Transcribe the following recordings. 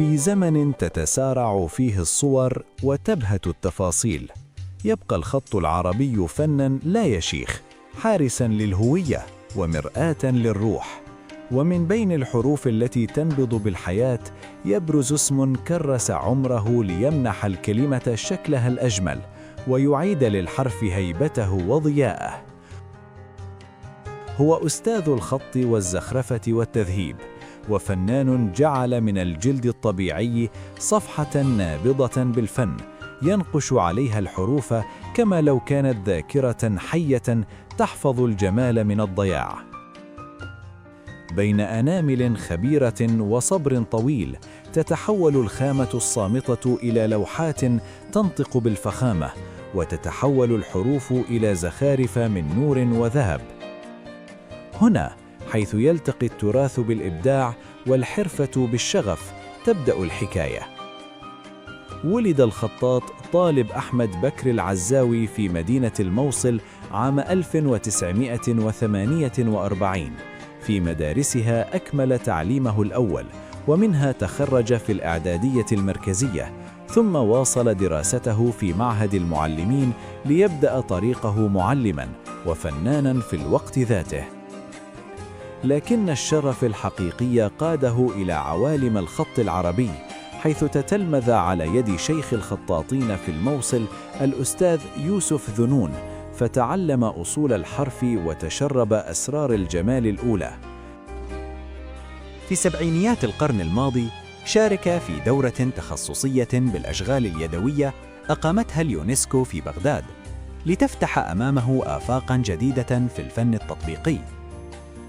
في زمن تتسارع فيه الصور وتبهت التفاصيل، يبقى الخط العربي فناً لا يشيخ، حارساً للهوية ومرآة للروح. ومن بين الحروف التي تنبض بالحياة يبرز اسم كرس عمره ليمنح الكلمة شكلها الأجمل ويعيد للحرف هيبته وضياءه. هو أستاذ الخط والزخرفة والتذهيب، وفنان جعل من الجلد الطبيعي صفحة نابضة بالفن ينقش عليها الحروف كما لو كانت ذاكرة حية تحفظ الجمال من الضياع. بين أنامل خبيرة وصبر طويل تتحول الخامة الصامتة إلى لوحات تنطق بالفخامة، وتتحول الحروف إلى زخارف من نور وذهب. هنا حيث يلتقي التراث بالإبداع والحرفة بالشغف تبدأ الحكاية. ولد الخطاط طالب أحمد بكر العزاوي في مدينة الموصل عام 1948. في مدارسها أكمل تعليمه الأول، ومنها تخرج في الإعدادية المركزية، ثم واصل دراسته في معهد المعلمين ليبدأ طريقه معلماً وفناناً في الوقت ذاته. لكن الشرف الحقيقي قاده إلى عوالم الخط العربي، حيث تتلمذ على يد شيخ الخطاطين في الموصل الأستاذ يوسف ذنون، فتعلم أصول الحرف وتشرب أسرار الجمال الأولى. في سبعينيات القرن الماضي شارك في دورة تخصصية بالأشغال اليدوية أقامتها اليونسكو في بغداد، لتفتح أمامه آفاقاً جديدة في الفن التطبيقي.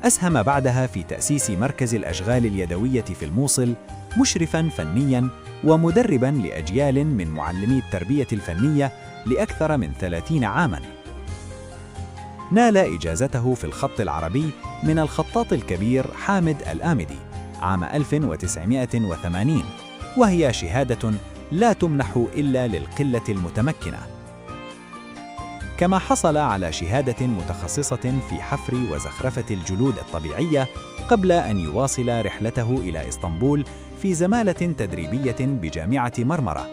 أسهم بعدها في تأسيس مركز الأشغال اليدوية في الموصل، مشرفاً فنياً ومدرباً لأجيال من معلمي التربية الفنية لأكثر من 30 عاماً. نال إجازته في الخط العربي من الخطاط الكبير حامد الآمدي عام 1980، وهي شهادة لا تمنح إلا للقلة المتمكنة. كما حصل على شهادة متخصصة في حفر وزخرفة الجلود الطبيعية قبل أن يواصل رحلته إلى إسطنبول في زمالة تدريبية بجامعة مرمرة،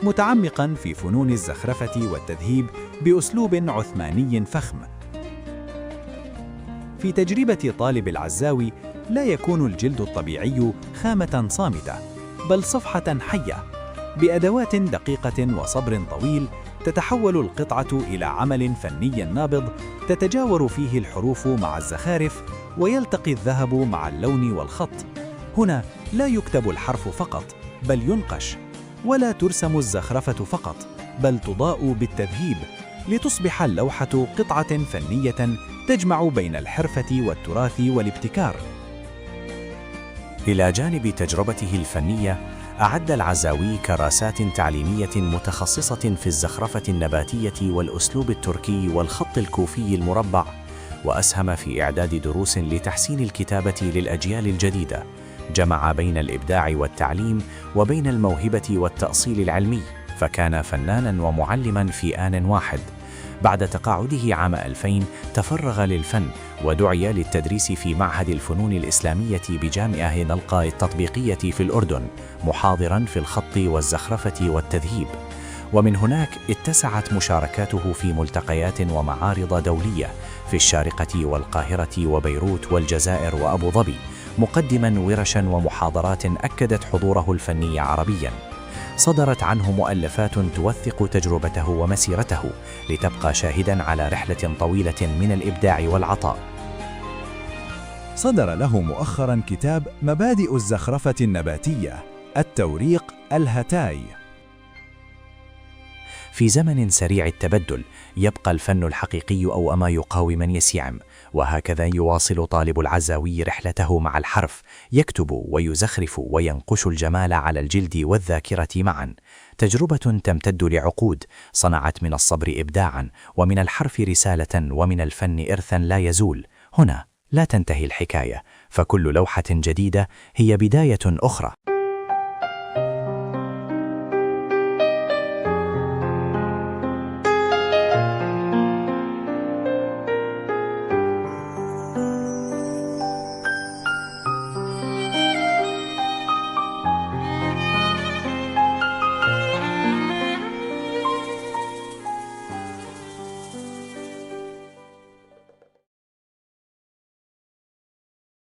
متعمقاً في فنون الزخرفة والتذهيب بأسلوب عثماني فخم. في تجربة طالب العزاوي لا يكون الجلد الطبيعي خامة صامتة، بل صفحة حية. بأدوات دقيقة وصبر طويل تتحول القطعة إلى عمل فني نابض تتجاور فيه الحروف مع الزخارف، ويلتقي الذهب مع اللون والخط. هنا لا يكتب الحرف فقط، بل ينقش، ولا ترسم الزخرفة فقط، بل تضاء بالتذهيب، لتصبح اللوحة قطعة فنية تجمع بين الحرفة والتراث والابتكار. إلى جانب تجربته الفنية، أعد العزاوي كراسات تعليمية متخصصة في الزخرفة النباتية والأسلوب التركي والخط الكوفي المربع، وأسهم في إعداد دروس لتحسين الكتابة للأجيال الجديدة، جمع بين الإبداع والتعليم وبين الموهبة والتأصيل العلمي، فكان فناناً ومعلماً في آن واحد. بعد تقاعده عام 2000 تفرغ للفن، ودعي للتدريس في معهد الفنون الإسلامية بجامعة نلقا التطبيقية في الأردن، محاضراً في الخط والزخرفة والتذهيب. ومن هناك اتسعت مشاركاته في ملتقيات ومعارض دولية في الشارقة والقاهرة وبيروت والجزائر وأبو ظبي، مقدماً ورشاً ومحاضرات أكدت حضوره الفني عربياً. صدرت عنه مؤلفات توثق تجربته ومسيرته، لتبقى شاهداً على رحلة طويلة من الإبداع والعطاء. صدر له مؤخراً كتاب مبادئ الزخرفة النباتية، التوريق، الهتاي. في زمن سريع التبدل يبقى الفن الحقيقي أوأم يقاوم يسيعم، وهكذا يواصل طالب العزاوي رحلته مع الحرف، يكتب ويزخرف وينقش الجمال على الجلد والذاكرة معا. تجربة تمتد لعقود، صنعت من الصبر إبداعا، ومن الحرف رسالة، ومن الفن إرثا لا يزول. هنا لا تنتهي الحكاية، فكل لوحة جديدة هي بداية أخرى.